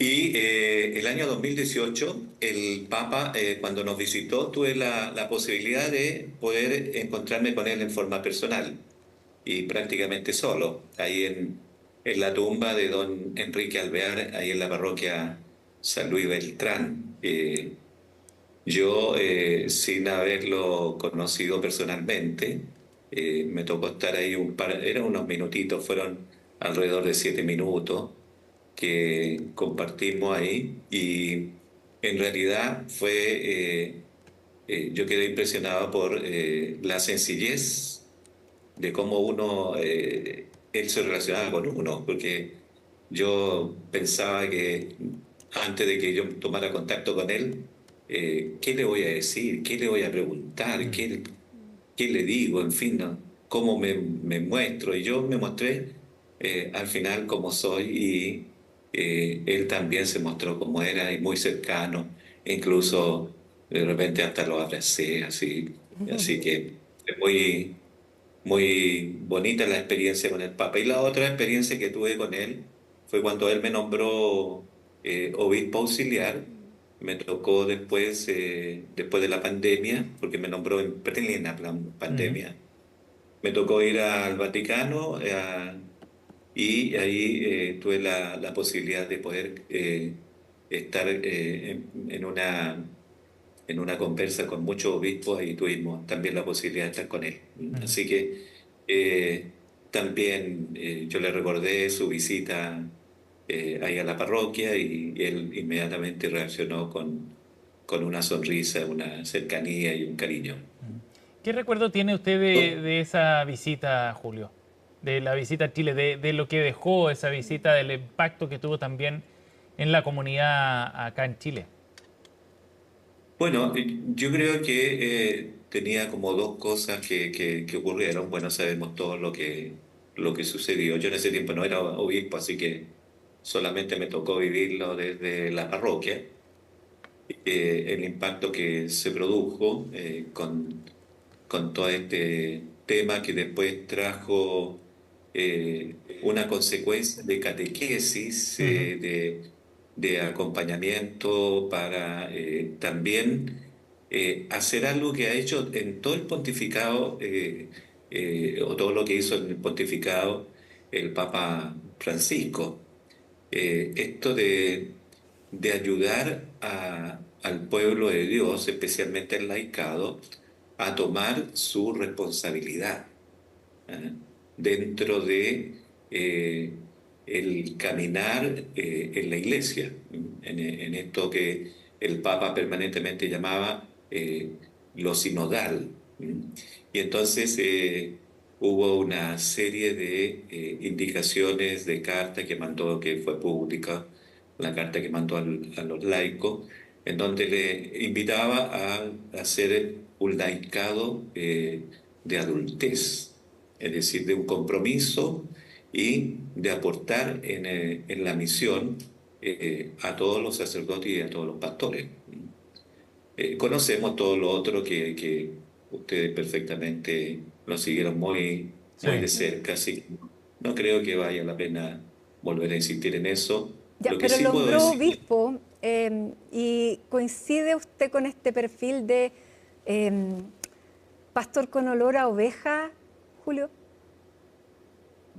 Y el año 2018, el Papa, cuando nos visitó, tuve la posibilidad de poder encontrarme con él en forma personal y prácticamente solo, ahí en la tumba de don Enrique Alvear, ahí en la parroquia San Luis Beltrán. Yo, sin haberlo conocido personalmente, me tocó estar ahí eran unos minutitos, fueron alrededor de 7 minutos que compartimos ahí y en realidad yo quedé impresionado por la sencillez de cómo él se relacionaba con uno, porque yo pensaba que antes de que yo tomara contacto con él, ¿qué le voy a decir? ¿Qué le voy a preguntar? Mm. ¿Qué le digo? En fin, ¿no? ¿Cómo me muestro? Y yo me mostré al final como soy y él también se mostró como era y muy cercano. Incluso de repente hasta lo abracé, así. Así que es muy bonita la experiencia con el Papa. Y la otra experiencia que tuve con él fue cuando él me nombró obispo auxiliar. Me tocó después de la pandemia, porque me nombró en plena Mm. pandemia. Me tocó ir al Vaticano y ahí tuve la posibilidad de poder estar en una conversa con muchos obispos y tuvimos también la posibilidad de estar con él. Mm. Así que también yo le recordé su visita ahí a la parroquia y él inmediatamente reaccionó con una sonrisa, una cercanía y un cariño. ¿Qué recuerdo tiene usted de esa visita, Julio? De la visita a Chile, de lo que dejó esa visita, del impacto que tuvo también en la comunidad acá en Chile. Bueno, yo creo que tenía como dos cosas que ocurrieron. Bueno, sabemos todo lo que sucedió. Yo en ese tiempo no era obispo, así que solamente me tocó vivirlo desde la parroquia. El impacto que se produjo con todo este tema que después trajo una consecuencia de catequesis, Ujú. de acompañamiento para también hacer algo que ha hecho en todo el pontificado, o todo lo que hizo en el pontificado el Papa Francisco. Esto de ayudar al pueblo de Dios, especialmente el laicado, a tomar su responsabilidad, ¿eh? Dentro de el caminar en la iglesia, en esto que el Papa permanentemente llamaba lo sinodal. Y entonces hubo una serie de indicaciones de carta que mandó, que fue pública, la carta que mandó a los laicos, en donde le invitaba a hacer un laicado de adultez, es decir, de un compromiso y de aportar en la misión a todos los sacerdotes y a todos los pastores. Conocemos todo lo otro que ustedes perfectamente lo siguieron muy Sí. de cerca, así que no creo que valga la pena volver a insistir en eso. Ya, Lo que pero sí puedo nombró decir, obispo y coincide usted con este perfil de pastor con olor a oveja, Julio.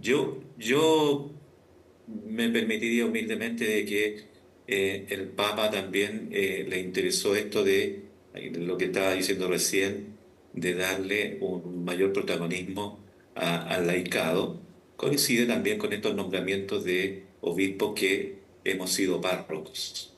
yo me permitiría humildemente de que el Papa también le interesó esto de lo que estaba diciendo recién, de darle un mayor protagonismo al laicado. Coincide también con estos nombramientos de obispos que hemos sido párrocos,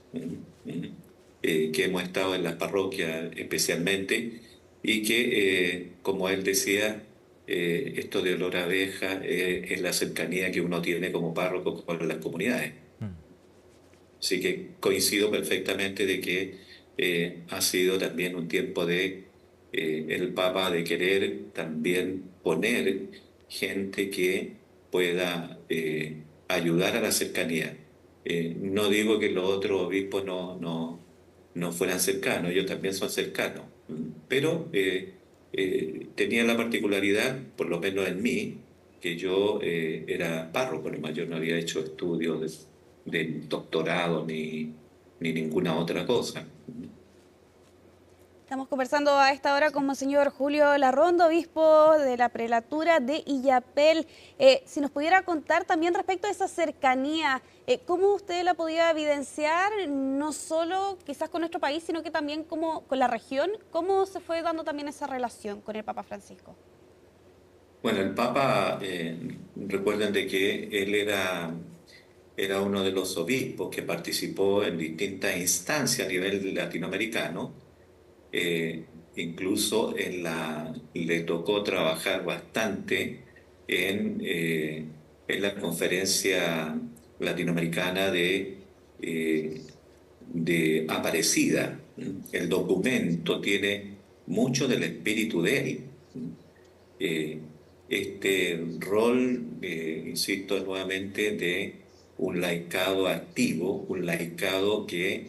que hemos estado en las parroquias especialmente y que, como él decía, esto de olor a abeja es la cercanía que uno tiene como párroco con las comunidades. Mm. Así que coincido perfectamente de que ha sido también un tiempo de el Papa de querer también poner gente que pueda ayudar a la cercanía. No digo que los otros obispos no fueran cercanos, ellos también son cercanos, pero tenía la particularidad, por lo menos en mí, que yo era párroco, nomás yo no había hecho estudios de doctorado ni ninguna otra cosa. Estamos conversando a esta hora con Monseñor Julio Larrondo, obispo de la prelatura de Illapel. Si nos pudiera contar también respecto a esa cercanía, ¿cómo usted la podía evidenciar, no solo quizás con nuestro país, sino que también como con la región? ¿Cómo se fue dando también esa relación con el Papa Francisco? Bueno, el Papa, recuerden de que él era uno de los obispos que participó en distintas instancias a nivel latinoamericano. Incluso le tocó trabajar bastante en la conferencia latinoamericana de Aparecida. El documento tiene mucho del espíritu de él. Eh, este rol, insisto nuevamente, de un laicado activo, un laicado que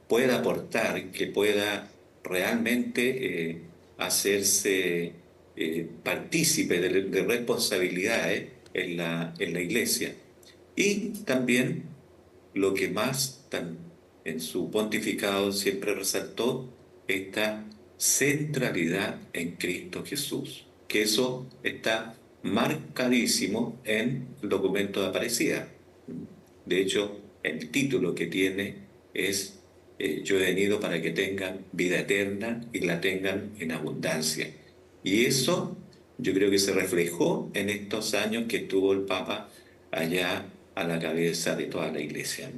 pueda aportar, que pueda realmente hacerse partícipe de responsabilidades en la iglesia. Y también lo que más en su pontificado siempre resaltó, esta centralidad en Cristo Jesús, que eso está marcadísimo en el documento de Aparecida. De hecho, el título que tiene es Yo he venido para que tengan vida eterna y la tengan en abundancia. Y eso yo creo que se reflejó en estos años que estuvo el Papa allá a la cabeza de toda la Iglesia.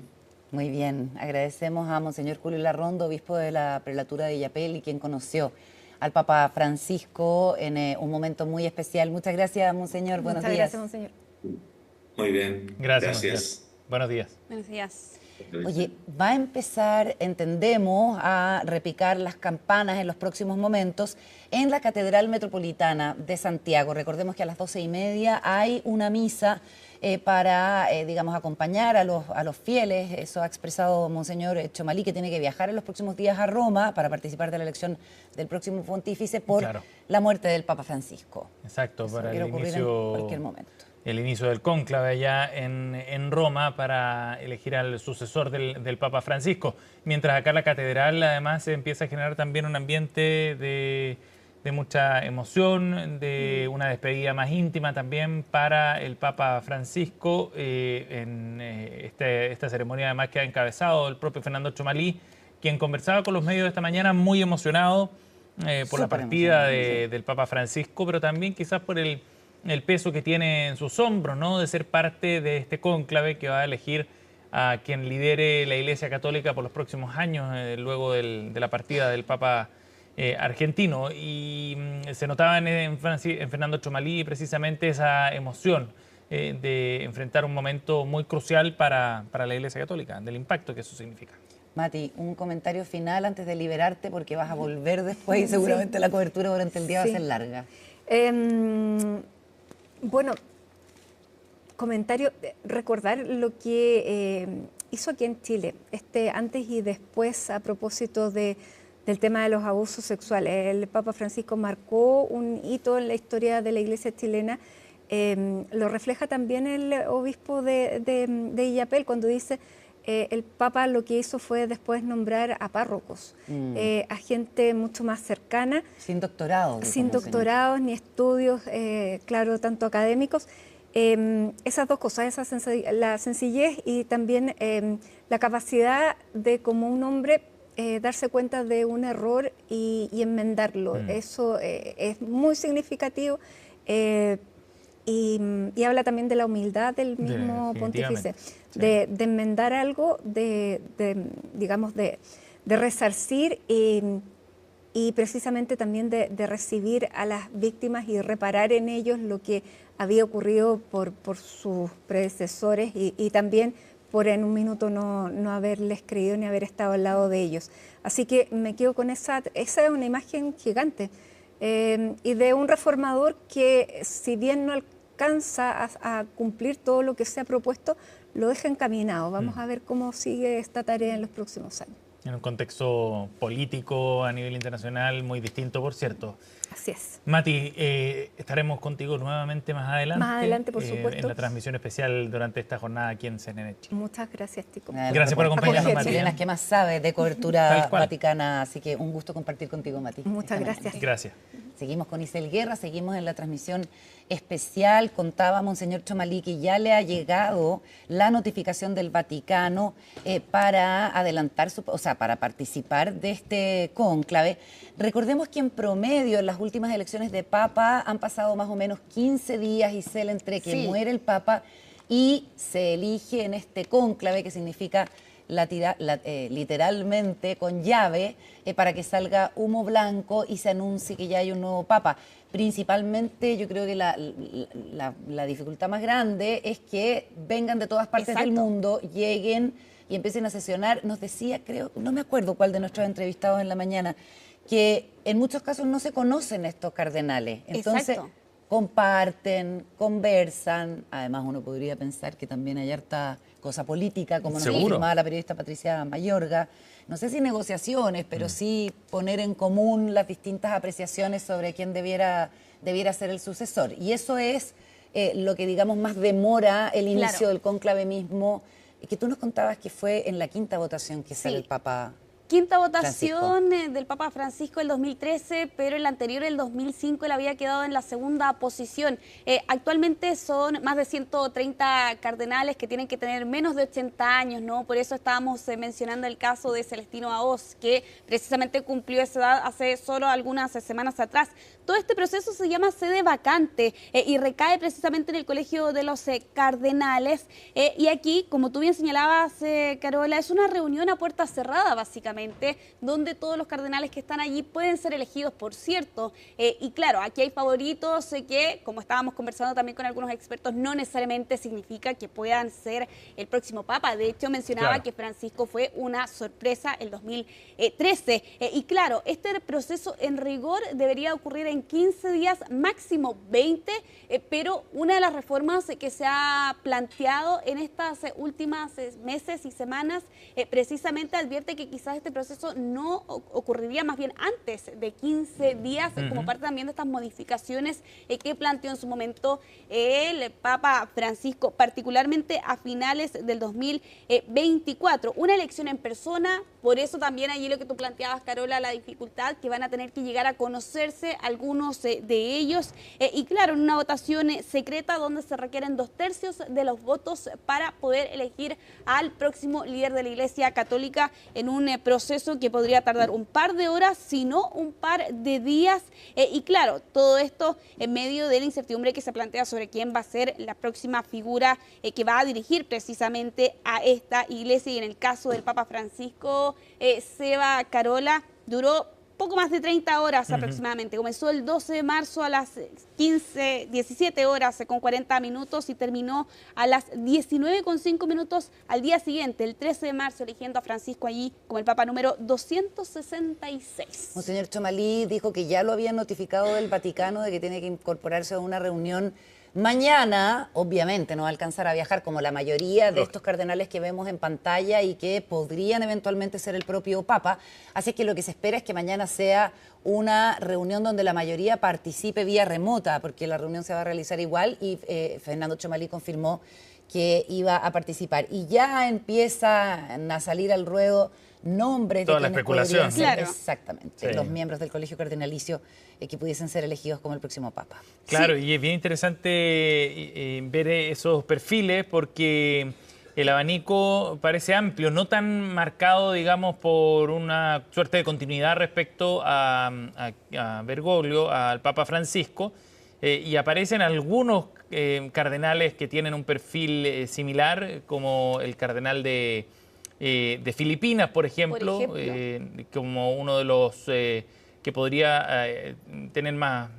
Muy bien, agradecemos a Monseñor Julio Larrondo, obispo de la prelatura de Illapel y quien conoció al Papa Francisco en un momento muy especial. Muchas gracias, Monseñor. Buenos Muchas días. gracias, Monseñor. Muy bien. Gracias. Monseñor. Buenos días. Buenos días. Oye, va a empezar, entendemos, a repicar las campanas en los próximos momentos en la Catedral Metropolitana de Santiago. Recordemos que a las 12:30 hay una misa para, digamos, acompañar a los fieles. Eso ha expresado Monseñor Chomalí, que tiene que viajar en los próximos días a Roma para participar de la elección del próximo pontífice por la muerte del Papa Francisco. Exacto, Eso para quiere el ocurrir inicio, en cualquier momento. El inicio del cónclave allá en Roma para elegir al sucesor del Papa Francisco. Mientras acá la catedral además se empieza a generar también un ambiente de mucha emoción, de una despedida más íntima también para el Papa Francisco en esta ceremonia además que ha encabezado el propio Fernando Chomalí, quien conversaba con los medios esta mañana muy emocionado por la partida del Papa Francisco, pero también quizás por el peso que tiene en sus hombros, ¿no? De ser parte de este cónclave que va a elegir a quien lidere la Iglesia Católica por los próximos años, luego de la partida del Papa argentino. Y se notaba en Fernando Chomalí precisamente esa emoción de enfrentar un momento muy crucial para la Iglesia Católica, del impacto que eso significa. Mati, un comentario final antes de liberarte, porque vas a volver después y seguramente la cobertura durante el día va a ser larga. Bueno, comentario, recordar lo que hizo aquí en Chile, antes y después a propósito del tema de los abusos sexuales. El Papa Francisco marcó un hito en la historia de la Iglesia chilena. Lo refleja también el obispo de Illapel cuando dice el Papa lo que hizo fue después nombrar a párrocos, a gente mucho más cercana. Sin doctorado. Sin doctorados ni estudios, claro, tanto académicos. Esas dos cosas, la sencillez y también la capacidad de, como un hombre, darse cuenta de un error y enmendarlo. Eso es muy significativo. Y habla también de la humildad del mismo pontífice, de enmendar algo, digamos, de resarcir y precisamente también de recibir a las víctimas y reparar en ellos lo que había ocurrido por sus predecesores y también por en un minuto no haberles creído ni haber estado al lado de ellos. Así que me quedo con esa es una imagen gigante y de un reformador que, si bien no alcanza a cumplir todo lo que se ha propuesto, lo deja encaminado. Vamos a ver cómo sigue esta tarea en los próximos años. En un contexto político a nivel internacional muy distinto, por cierto. Así es. Mati, estaremos contigo nuevamente más adelante. Más adelante, por supuesto. En la transmisión especial durante esta jornada aquí en CNN Chile. Muchas gracias, Tico. Gracias por acompañarnos, Mati. Chilenas que más sabe de cobertura vaticana, así que un gusto compartir contigo, Mati. Muchas gracias. Gracias. Seguimos con Isel Guerra, seguimos en la transmisión especial. Contaba Monseñor Chomalí que ya le ha llegado la notificación del Vaticano para adelantar, para participar de este cónclave. Recordemos que en promedio en las últimas elecciones de Papa han pasado más o menos 15 días, Isel, entre que muere el Papa y se elige en este cónclave, que significa literalmente con llave, para que salga humo blanco y se anuncie que ya hay un nuevo Papa. Principalmente yo creo que la dificultad más grande es que vengan de todas partes del mundo, lleguen y empiecen a sesionar. Nos decía, creo, no me acuerdo cuál de nuestros entrevistados en la mañana, que en muchos casos no se conocen estos cardenales. Entonces comparten, conversan. Además uno podría pensar que también hay harta cosa política, como nos informaba la periodista Patricia Mayorga. No sé si negociaciones, pero sí poner en común las distintas apreciaciones sobre quién debiera ser el sucesor. Y eso es lo que, digamos, más demora el inicio del cónclave mismo, que tú nos contabas que fue en la quinta votación que sale el Papa. Quinta votación del Papa Francisco el 2013, pero el anterior, el 2005, él había quedado en la segunda posición. Actualmente son más de 130 cardenales que tienen que tener menos de 80 años, ¿no? Por eso estábamos mencionando el caso de Celestino Aoz, que precisamente cumplió esa edad hace solo algunas semanas atrás. Todo este proceso se llama sede vacante y recae precisamente en el Colegio de los Cardenales. Y aquí, como tú bien señalabas, Carola, es una reunión a puerta cerrada, básicamente, donde todos los cardenales que están allí pueden ser elegidos, por cierto. Y claro, aquí hay favoritos que, como estábamos conversando también con algunos expertos, no necesariamente significa que puedan ser el próximo Papa. De hecho, mencionaba que Francisco fue una sorpresa el 2013. Y claro, este proceso en rigor debería ocurrir en 15 días, máximo 20, pero una de las reformas que se ha planteado en estas últimas meses y semanas precisamente advierte que quizás este proceso no ocurriría, más bien antes de 15 días, como parte también de estas modificaciones que planteó en su momento el Papa Francisco, particularmente a finales del 2024. Una elección en persona, por eso también allí lo que tú planteabas, Carola, la dificultad que van a tener que llegar a conocerse algunos de ellos. Y claro, en una votación secreta donde se requieren 2/3 de los votos para poder elegir al próximo líder de la Iglesia Católica en un proceso que podría tardar un par de horas, si no un par de días. Y claro, todo esto en medio de la incertidumbre que se plantea sobre quién va a ser la próxima figura que va a dirigir precisamente a esta iglesia. Y en el caso del Papa Francisco, Seba, Carola, duró poco más de 30 horas aproximadamente. Comenzó el 12 de marzo a las 17 horas con 40 minutos y terminó a las 19:05 minutos al día siguiente, el 13 de marzo, eligiendo a Francisco allí como el Papa número 266. Monseñor Chomalí dijo que ya lo habían notificado del Vaticano de que tiene que incorporarse a una reunión mañana. Obviamente no va a alcanzar a viajar como la mayoría de estos cardenales que vemos en pantalla y que podrían eventualmente ser el propio Papa. Así que lo que se espera es que mañana sea una reunión donde la mayoría participe vía remota, porque la reunión se va a realizar igual y Fernando Chomalí confirmó que iba a participar. Y ya empiezan a salir al ruedo nombres toda de la especulación. Ser, exactamente, los miembros del Colegio Cardenalicio que pudiesen ser elegidos como el próximo Papa. Claro, y es bien interesante ver esos perfiles porque el abanico parece amplio, no tan marcado, digamos, por una suerte de continuidad respecto a Bergoglio, al Papa Francisco, y aparecen algunos cardenales que tienen un perfil similar, como el cardenal de Filipinas, por ejemplo. Como uno de los que podría tener más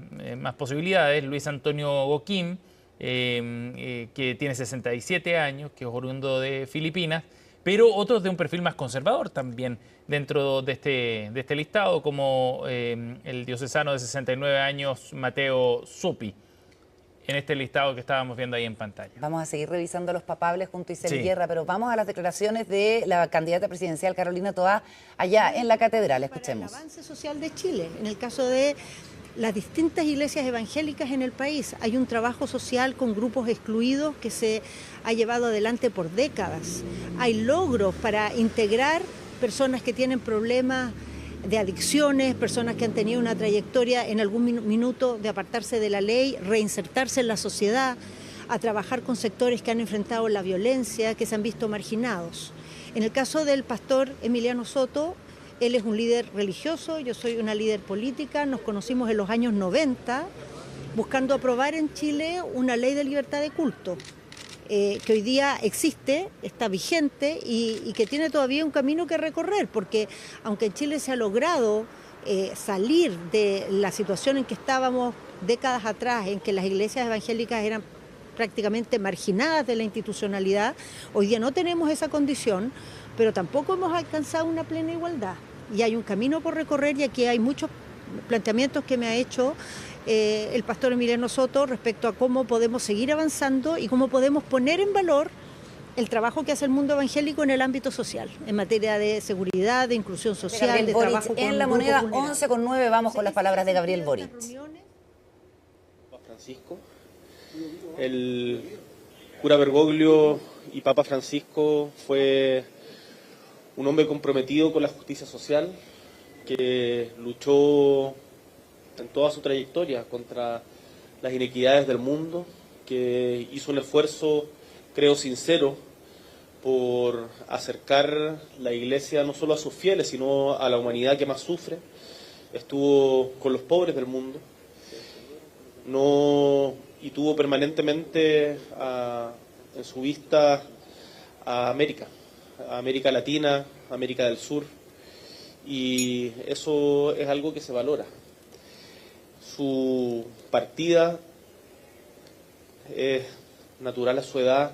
posibilidades, Luis Antonio Goquín, que tiene 67 años, que es oriundo de Filipinas, pero otros de un perfil más conservador también dentro de este listado, como el diocesano de 69 años, Mateo Zuppi, en este listado que estábamos viendo ahí en pantalla. Vamos a seguir revisando los papables junto a Isel Guerra, pero vamos a las declaraciones de la candidata presidencial Carolina Toá allá en la catedral. Escuchemos. Para el avance social de Chile, en el caso de las distintas iglesias evangélicas en el país. Hay un trabajo social con grupos excluidos que se ha llevado adelante por décadas. Hay logros para integrar personas que tienen problemas de adicciones, personas que han tenido una trayectoria en algún minuto de apartarse de la ley, reinsertarse en la sociedad, a trabajar con sectores que han enfrentado la violencia, que se han visto marginados. En el caso del pastor Emiliano Soto, él es un líder religioso, yo soy una líder política, nos conocimos en los años 90 buscando aprobar en Chile una ley de libertad de culto, que hoy día existe, está vigente y que tiene todavía un camino que recorrer, porque aunque en Chile se ha logrado salir de la situación en que estábamos décadas atrás, en que las iglesias evangélicas eran prácticamente marginadas de la institucionalidad, hoy día no tenemos esa condición, pero tampoco hemos alcanzado una plena igualdad. Y hay un camino por recorrer y aquí hay muchos planteamientos que me ha hecho el pastor Emiliano Soto respecto a cómo podemos seguir avanzando y cómo podemos poner en valor el trabajo que hace el mundo evangélico en el ámbito social, en materia de seguridad, de inclusión social, Gabriel de Boric, trabajo con en La grupos Moneda, vulnerables. 11:09, vamos con las palabras de Gabriel Boric. Papa Francisco, el cura Bergoglio y Papa Francisco fue un hombre comprometido con la justicia social, que luchó en toda su trayectoria contra las inequidades del mundo, que hizo un esfuerzo, creo, sincero por acercar la Iglesia no solo a sus fieles, sino a la humanidad que más sufre. Estuvo con los pobres del mundo, y tuvo permanentemente en su vista a América Latina, América del Sur, y eso es algo que se valora. Su partida es natural a su edad,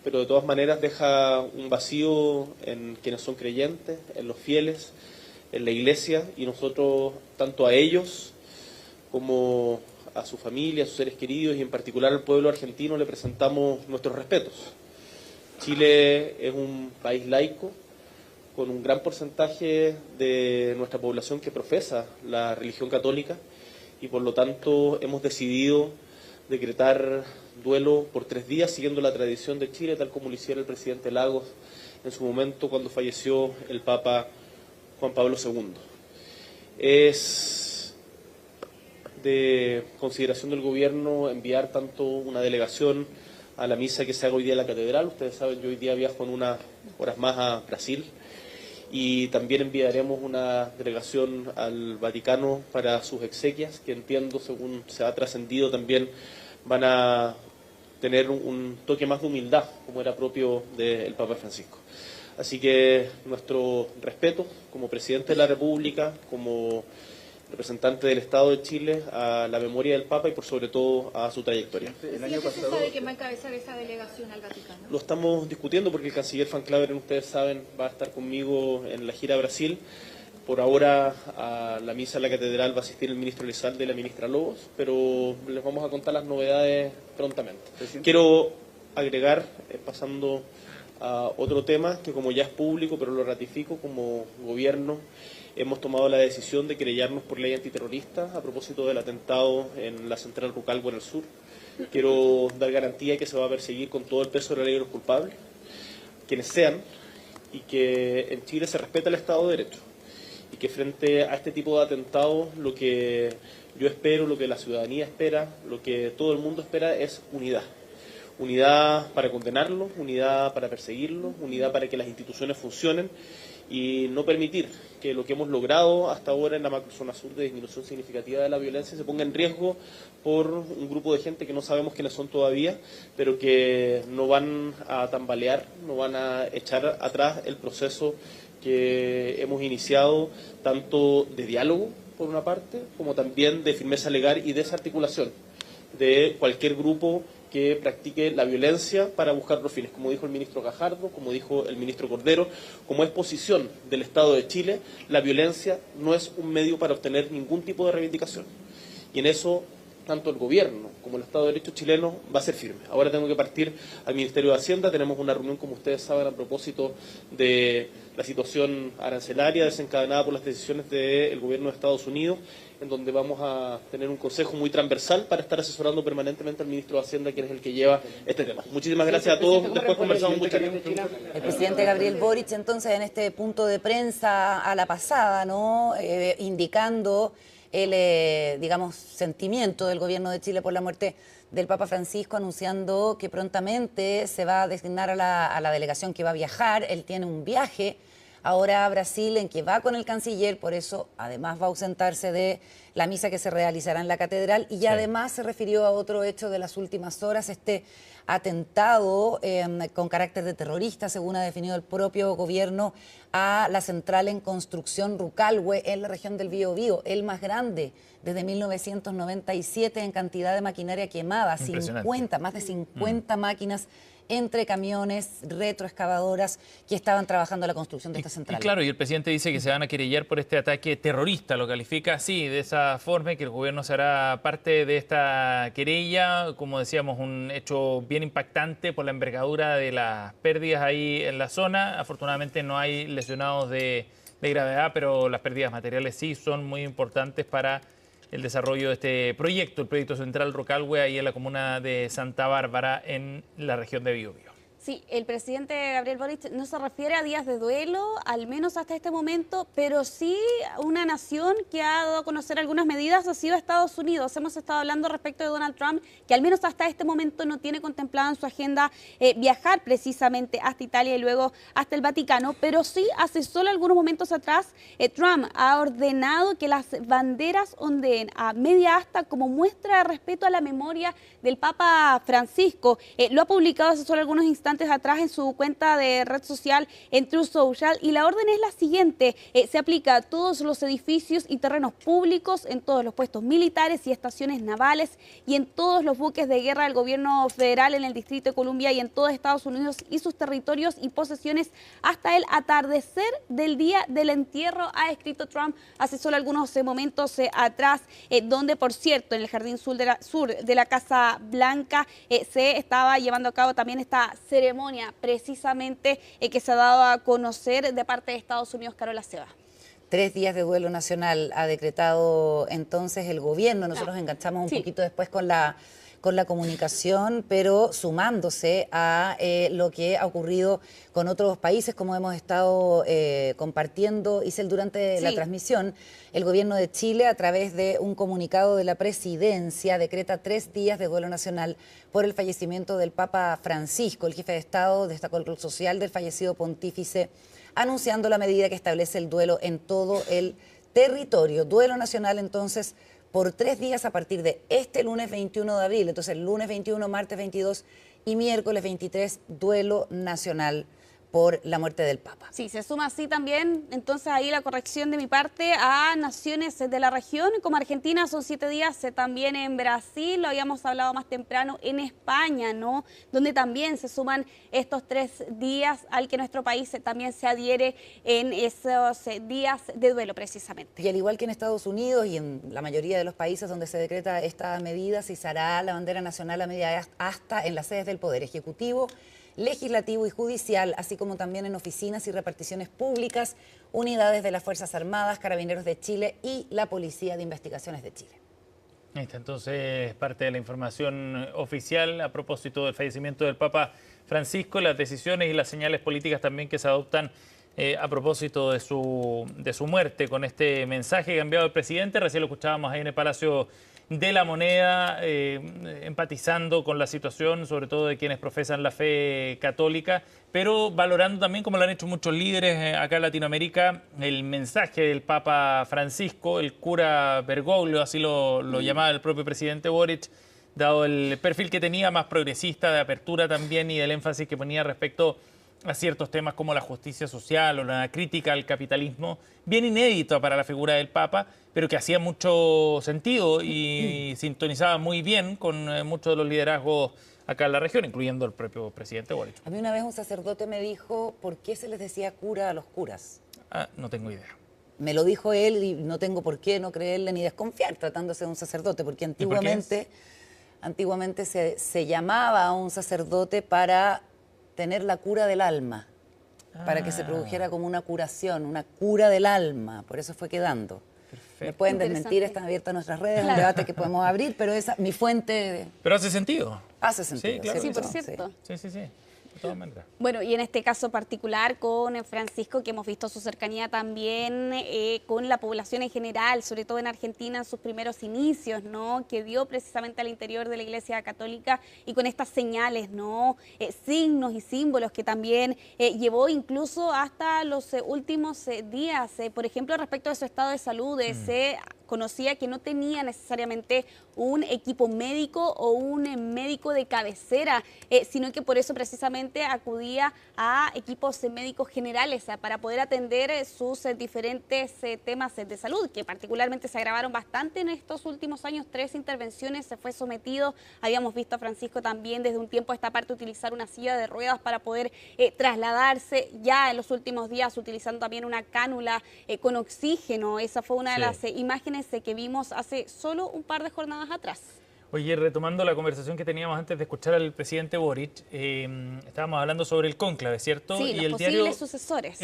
pero de todas maneras deja un vacío en quienes son creyentes, en los fieles, en la Iglesia, y nosotros, tanto a ellos como a su familia, a sus seres queridos y en particular al pueblo argentino, le presentamos nuestros respetos. Chile es un país laico, con un gran porcentaje de nuestra población que profesa la religión católica, y por lo tanto hemos decidido decretar duelo por 3 días, siguiendo la tradición de Chile, tal como lo hiciera el presidente Lagos en su momento cuando falleció el Papa Juan Pablo II. Es de consideración del gobierno enviar tanto una delegación a la misa que se haga hoy día en la catedral. Ustedes saben, yo hoy día viajo en unas horas más a Brasil, y también enviaremos una delegación al Vaticano para sus exequias, que entiendo, según se ha trascendido, también van a tener un toque más de humildad, como era propio del Papa Francisco. Así que nuestro respeto como presidente de la República, como representante del Estado de Chile, a la memoria del Papa y por sobre todo a su trayectoria. ¿El año pasado se sabe quién va a encabezar esa delegación al Vaticano? Lo estamos discutiendo porque el canciller Van Claveren, ustedes saben, va a estar conmigo en la gira a Brasil. Por ahora a la misa en la catedral va a asistir el ministro Elizalde y la ministra Lobos, pero les vamos a contar las novedades prontamente. Quiero agregar, pasando a otro tema, que como ya es público, pero lo ratifico, como gobierno hemos tomado la decisión de querellarnos por ley antiterrorista a propósito del atentado en la central Rucalbo en el sur. Quiero dar garantía de que se va a perseguir con todo el peso de la ley a los culpables, quienes sean, y que en Chile se respeta el Estado de Derecho, y que frente a este tipo de atentados lo que yo espero, lo que la ciudadanía espera, lo que todo el mundo espera es unidad. Unidad para condenarlo, unidad para perseguirlo, unidad para que las instituciones funcionen y no permitir que lo que hemos logrado hasta ahora en la macrozona sur de disminución significativa de la violencia se ponga en riesgo por un grupo de gente que no sabemos quiénes son todavía, pero que no van a tambalear, no van a echar atrás el proceso que hemos iniciado, tanto de diálogo, por una parte, como también de firmeza legal y desarticulación de cualquier grupo que practique la violencia para buscar los fines, como dijo el ministro Gajardo, como dijo el ministro Cordero, como es posición del Estado de Chile, la violencia no es un medio para obtener ningún tipo de reivindicación. Y en eso tanto el gobierno como el Estado de Derecho chileno va a ser firme. Ahora tengo que partir al Ministerio de Hacienda, tenemos una reunión, como ustedes saben, a propósito de la situación arancelaria desencadenada por las decisiones del gobierno de Estados Unidos, en donde vamos a tener un consejo muy transversal para estar asesorando permanentemente al ministro de Hacienda, quien es el que lleva este tema. Muchísimas gracias a todos, después conversamos mucho. El presidente Gabriel Boric, entonces, en este punto de prensa a la pasada, ¿no? Indicando el, digamos, sentimiento del gobierno de Chile por la muerte del Papa Francisco, anunciando que prontamente se va a designar a la delegación que va a viajar. Él tiene un viaje ahora a Brasil en que va con el canciller, por eso además va a ausentarse de la misa que se realizará en la catedral, y además se refirió a otro hecho de las últimas horas, este atentado con carácter de terrorista, según ha definido el propio gobierno, a la central en construcción Rucalhue en la región del Biobío, el más grande desde 1997 en cantidad de maquinaria quemada, más de 50 máquinas entre camiones, retroexcavadoras que estaban trabajando en la construcción de esta central. Y claro, y el presidente dice que se van a querellar por este ataque terrorista, lo califica así, de esa forma, que el gobierno será parte de esta querella, como decíamos, un hecho bien impactante por la envergadura de las pérdidas ahí en la zona. Afortunadamente no hay lesionados de gravedad, pero las pérdidas materiales sí son muy importantes para el desarrollo de este proyecto, el proyecto central Rucalhue, ahí en la comuna de Santa Bárbara, en la región de Biobío. Sí, el presidente Gabriel Boric no se refiere a días de duelo, al menos hasta este momento, pero sí una nación que ha dado a conocer algunas medidas ha sido Estados Unidos. Hemos estado hablando respecto de Donald Trump, que al menos hasta este momento no tiene contemplado en su agenda viajar precisamente hasta Italia y luego hasta el Vaticano, pero sí hace solo algunos momentos atrás Trump ha ordenado que las banderas ondeen a media asta como muestra de respeto a la memoria del Papa Francisco. Lo ha publicado hace solo algunos instantes atrás en su cuenta de red social en Truth Social, y la orden es la siguiente: se aplica a todos los edificios y terrenos públicos, en todos los puestos militares y estaciones navales y en todos los buques de guerra del gobierno federal en el Distrito de Columbia y en todo Estados Unidos y sus territorios y posesiones hasta el atardecer del día del entierro, ha escrito Trump hace solo algunos momentos atrás, donde, por cierto, en el jardín sur de la Casa Blanca se estaba llevando a cabo también esta ceremonia precisamente que se ha dado a conocer de parte de Estados Unidos. Carola Seba. 3 días de duelo nacional ha decretado entonces el gobierno. Nosotros enganchamos un poquito después con la comunicación, pero sumándose a lo que ha ocurrido con otros países, como hemos estado compartiendo, Isel, durante la transmisión. El gobierno de Chile, a través de un comunicado de la presidencia, decreta 3 días de duelo nacional por el fallecimiento del Papa Francisco. El jefe de Estado destacó el rol social del fallecido pontífice, anunciando la medida que establece el duelo en todo el territorio. Duelo nacional, entonces, por 3 días a partir de este lunes 21 de abril. Entonces, el lunes 21, martes 22 y miércoles 23, duelo nacional por la muerte del Papa. Sí, se suma así también, entonces ahí la corrección de mi parte, a naciones de la región, como Argentina son 7 días, también en Brasil, lo habíamos hablado más temprano, en España, ¿no? Donde también se suman estos 3 días al que nuestro país también se adhiere en esos días de duelo precisamente. Y al igual que en Estados Unidos y en la mayoría de los países donde se decreta esta medida, se izará la bandera nacional a media asta en las sedes del Poder Ejecutivo, Legislativo y Judicial, así como también en oficinas y reparticiones públicas, unidades de las Fuerzas Armadas, Carabineros de Chile y la Policía de Investigaciones de Chile. Ahí está entonces parte de la información oficial a propósito del fallecimiento del Papa Francisco, las decisiones y las señales políticas también que se adoptan a propósito de su muerte, con este mensaje que ha enviado el presidente. Recién lo escuchábamos ahí en el Palacio de la Moneda, empatizando con la situación, sobre todo de quienes profesan la fe católica, pero valorando también, como lo han hecho muchos líderes acá en Latinoamérica, el mensaje del Papa Francisco. El cura Bergoglio, así lo llamaba el propio presidente Boric, dado el perfil que tenía más progresista, de apertura también, y del énfasis que ponía respecto a ciertos temas como la justicia social o la crítica al capitalismo, bien inédito para la figura del Papa, pero que hacía mucho sentido y sintonizaba muy bien con muchos de los liderazgos acá en la región, incluyendo el propio presidente Boric. A mí una vez un sacerdote me dijo, ¿por qué se les decía cura a los curas? No tengo idea. me lo dijo él y no tengo por qué no creerle ni desconfiar tratándose de un sacerdote, porque antiguamente se llamaba a un sacerdote para tener la cura del alma, para que se produjera como una curación, una cura del alma, por eso fue quedando. Me pueden desmentir, están abiertas nuestras redes, es un debate que podemos abrir, pero esa mi fuente... Pero hace sentido. Hace sentido. Sí, claro. Sí, por cierto. Sí. De todas maneras. Bueno, y en este caso particular con Francisco, que hemos visto su cercanía también con la población en general, sobre todo en Argentina en sus primeros inicios, ¿no? Que dio precisamente al interior de la Iglesia Católica y con estas señales, ¿no? Signos y símbolos que también llevó incluso hasta los últimos días. Por ejemplo, respecto de su estado de salud, se conocía que no tenía necesariamente un equipo médico o un médico de cabecera, sino que por eso precisamente acudía a equipos médicos generales para poder atender sus diferentes temas de salud, que particularmente se agravaron bastante en estos últimos años. 3 intervenciones se fue sometido. Habíamos visto a Francisco también desde un tiempo a esta parte utilizar una silla de ruedas para poder trasladarse. Ya en los últimos días utilizando también una cánula con oxígeno. Esa fue una de las imágenes que vimos hace solo un par de jornadas atrás. Oye, retomando la conversación que teníamos antes de escuchar al presidente Boric, estábamos hablando sobre el cónclave, ¿cierto? Sí, y los el posibles diario sucesores.